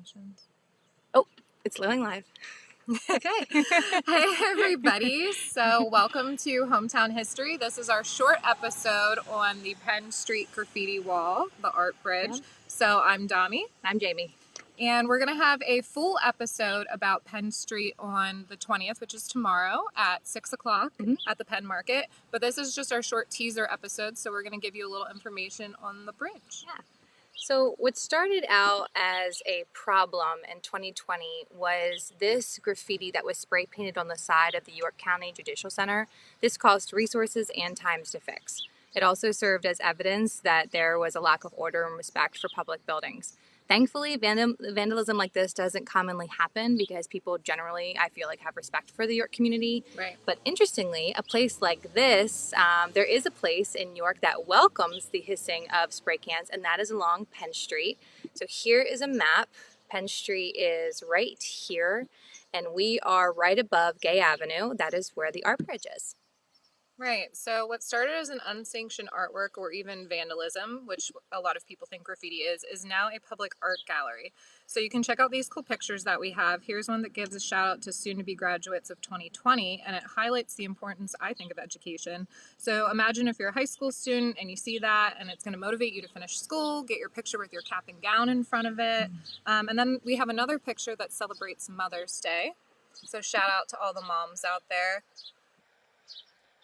Questions. Oh, it's flowing live. Okay. Hey, everybody. So, welcome to Hometown History. This is our short episode on the Penn Street graffiti wall, the art bridge. Yep. So, I'm Domi. I'm Jamie. And we're going to have a full episode about Penn Street on the 20th, which is tomorrow at 6 o'clock at the Penn Market. But this is just our short teaser episode, so we're going to give you a little information on the bridge. Yeah. So what started out as a problem in 2020 was this graffiti that was spray painted on the side of the York County Judicial Center. This cost resources and times to fix. It also served as evidence that there was a lack of order and respect for public buildings. Thankfully, vandalism like this doesn't commonly happen because people generally, I feel like, have respect for the York community. Right. But interestingly, a place like this, there is a place in York that welcomes the hissing of spray cans, and that is along Penn Street. So here is a map. Penn Street is right here, and we are right above Gay Avenue. That is where the art bridge is. Right. So what started as an unsanctioned artwork or even vandalism, which a lot of people think graffiti is now a public art gallery. So you can check out these cool pictures that we have. Here's one that gives a shout out to soon-to-be graduates of 2020, and it highlights the importance, I think, of education. So imagine if you're a high school student and you see that, and it's going to motivate you to finish school, get your picture with your cap and gown in front of it. And then we have another picture that celebrates Mother's Day. So shout out to all the moms out there.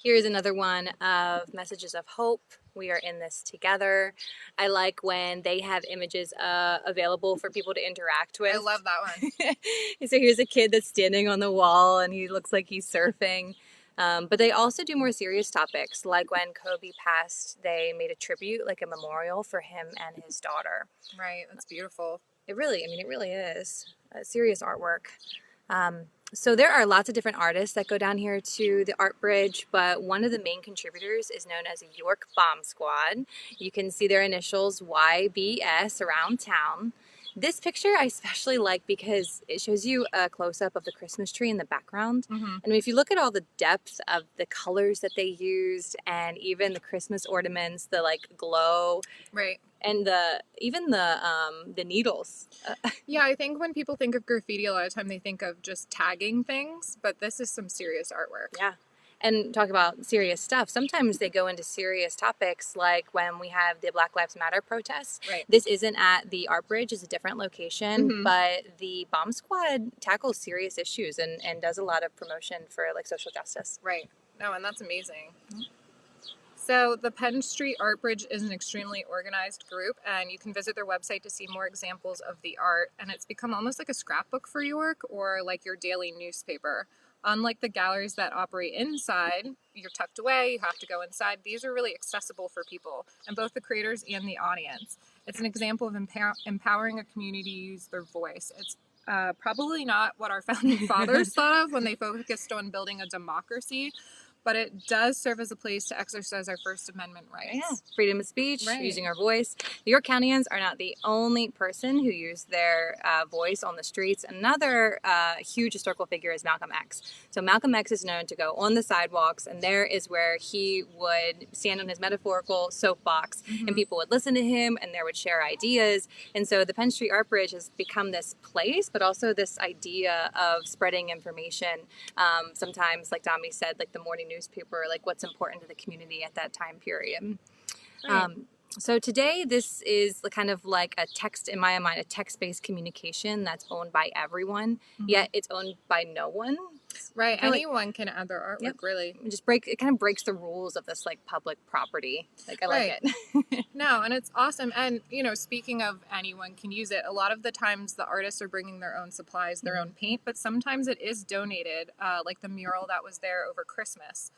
Here's another one of messages of hope. We are in this together. I like when they have images available for people to interact with. I love that one. So here's a kid that's standing on the wall and he looks like he's surfing. But they also do more serious topics, like when Kobe passed, they made a tribute, like a memorial for him and his daughter. Right, that's beautiful. It really is serious artwork. So there are lots of different artists that go down here to the art bridge, but one of the main contributors is known as a York Bomb Squad. You can see their initials YBS around town. This picture I especially like because it shows you a close-up of the Christmas tree in the background. And if you look at all the depth of the colors that they used and even the Christmas ornaments, the like glow. Right. And even the needles. Yeah, I think when people think of graffiti, a lot of time they think of just tagging things, but this is some serious artwork. Yeah. And talk about serious stuff. Sometimes they go into serious topics, like when we have the Black Lives Matter protests. Right. This isn't at the art bridge, it's a different location, but the Bomb Squad tackles serious issues and does a lot of promotion for like social justice. Right. No, and that's amazing. So the Penn Street Art Bridge is an extremely organized group, and you can visit their website to see more examples of the art, and it's become almost like a scrapbook for York or like your daily newspaper. Unlike the galleries that operate inside, you're tucked away, you have to go inside. These are really accessible for people, and both the creators and the audience. It's an example of empowering a community to use their voice. It's probably not what our founding fathers thought of when they focused on building a democracy, but it does serve as a place to exercise our First Amendment rights. Yeah. Freedom of speech, Right. using our voice. The York Countyans are not the only person who used their voice on the streets. Another huge historical figure is Malcolm X. So Malcolm X is known to go on the sidewalks, and there is where he would stand on his metaphorical soapbox, and people would listen to him, and there would share ideas. And so the Penn Street Art Bridge has become this place, but also this idea of spreading information. Sometimes, like Domi said, like the morning newspaper, like what's important to the community at that time period. Right. So today, this is kind of like a text, in my mind, a text-based communication that's owned by everyone, yet it's owned by no one. Right. Kinda Anyone can add their artwork, really. It kind of breaks the rules of this like public property. Like I like it. No, and it's awesome. And, you know, speaking of anyone can use it, a lot of the times the artists are bringing their own supplies, their own paint, but sometimes it is donated, like the mural that was there over Christmas.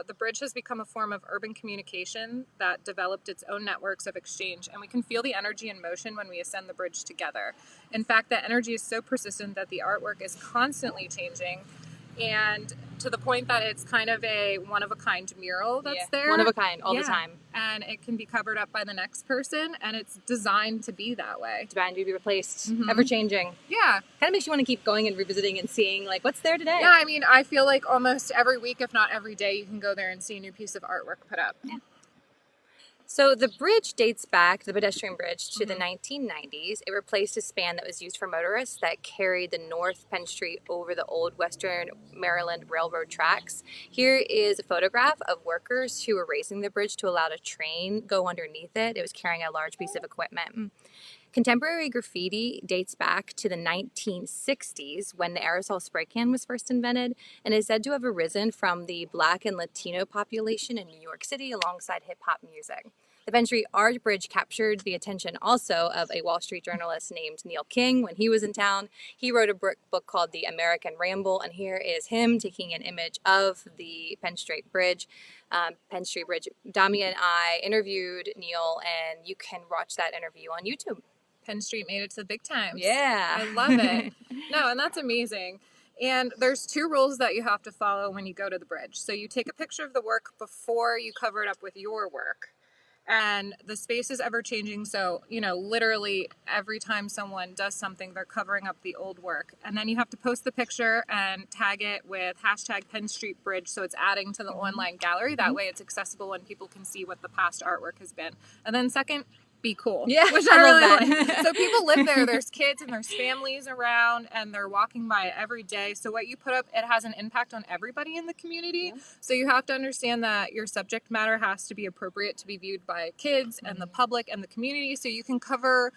The bridge has become a form of urban communication that developed its own networks of exchange, and we can feel the energy in motion when we ascend the bridge together. In fact, that energy is so persistent that the artwork is constantly changing, and to the point that it's kind of a one-of-a-kind mural that's there. One of a kind, all the time. And it can be covered up by the next person, and it's designed to be that way. Designed to be replaced, ever-changing. Yeah. Kind of makes you want to keep going and revisiting and seeing, like, what's there today? Yeah, I mean, I feel like almost every week, if not every day, you can go there and see a new piece of artwork put up. Yeah. So the bridge dates back, the pedestrian bridge, to the 1990s. It replaced a span that was used for motorists that carried the North Penn Street over the old Western Maryland Railroad tracks. Here is a photograph of workers who were raising the bridge to allow a train go underneath it. It was carrying a large piece of equipment. Contemporary graffiti dates back to the 1960s when the aerosol spray can was first invented and is said to have arisen from the Black and Latino population in New York City alongside hip hop music. The Penn Street Art Bridge captured the attention also of a Wall Street journalist named Neil King when he was in town. He wrote a book called The American Ramble, and here is him taking an image of the Penn Street Bridge. Domi and I interviewed Neil, and you can watch that interview on YouTube. Penn Street made it to the big times. Yeah. I love it. No, and that's amazing. And there's 2 rules that you have to follow when you go to the bridge. So you take a picture of the work before you cover it up with your work. And the space is ever changing. So, literally every time someone does something, they're covering up the old work. And then you have to post the picture and tag it with hashtag Penn Street Bridge. So it's adding to the online gallery. That way it's accessible and people can see what the past artwork has been. And then second, be cool. Yeah, which I really like. So people live there. There's kids and there's families around, and they're walking by it every day. So what you put up, it has an impact on everybody in the community. Yeah. So you have to understand that your subject matter has to be appropriate to be viewed by kids and the public and the community. So you can cover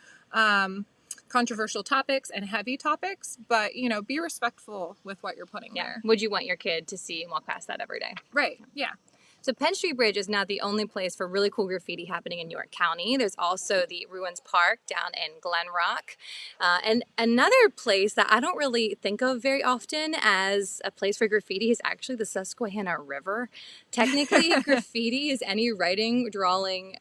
controversial topics and heavy topics, but be respectful with what you're putting there. Would you want your kid to see and walk past that every day? Right. Yeah. So Penn Street Bridge is not the only place for really cool graffiti happening in York County. There's also the Ruins Park down in Glen Rock. And another place that I don't really think of very often as a place for graffiti is actually the Susquehanna River. Technically, graffiti is any writing, drawing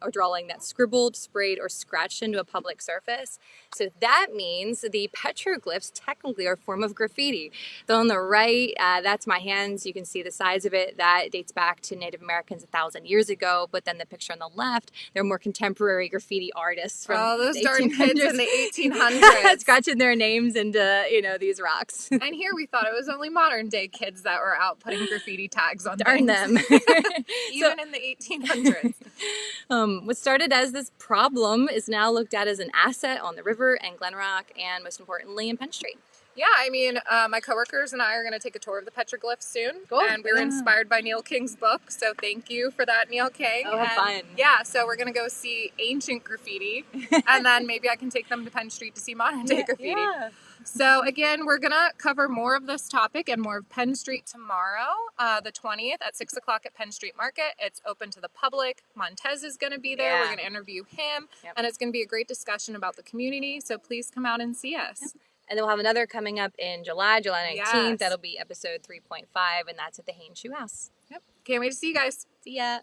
that's scribbled, sprayed, or scratched into a public surface. So that means the petroglyphs technically are a form of graffiti. Though on the right, that's my hands. You can see the size of it. That dates back to Native Americans 1,000 years ago, but then the picture on the left, they're more contemporary graffiti artists from those darn kids in the 1800s scratching their names into these rocks. And here we thought it was only modern day kids that were out putting graffiti tags on darn things. Them. Even in the 1800s. What started as this problem is now looked at as an asset on the river and Glen Rock, and most importantly in Penn Street. Yeah, I mean, my coworkers and I are going to take a tour of the petroglyphs soon. Cool. And we were inspired by Neil King's book, so thank you for that, Neil King. Oh, have fun. Yeah, so we're going to go see ancient graffiti, and then maybe I can take them to Penn Street to see modern day graffiti. Yeah. So again, we're going to cover more of this topic and more of Penn Street tomorrow, the 20th at 6 o'clock at Penn Street Market. It's open to the public. Montez is going to be there. Yeah. We're going to interview him, and it's going to be a great discussion about the community, so please come out and see us. Yep. And then we'll have another coming up in July 19th. Yes. That'll be episode 3.5, and that's at the Haynes Shoe House. Yep. Can't wait to see you guys. See ya.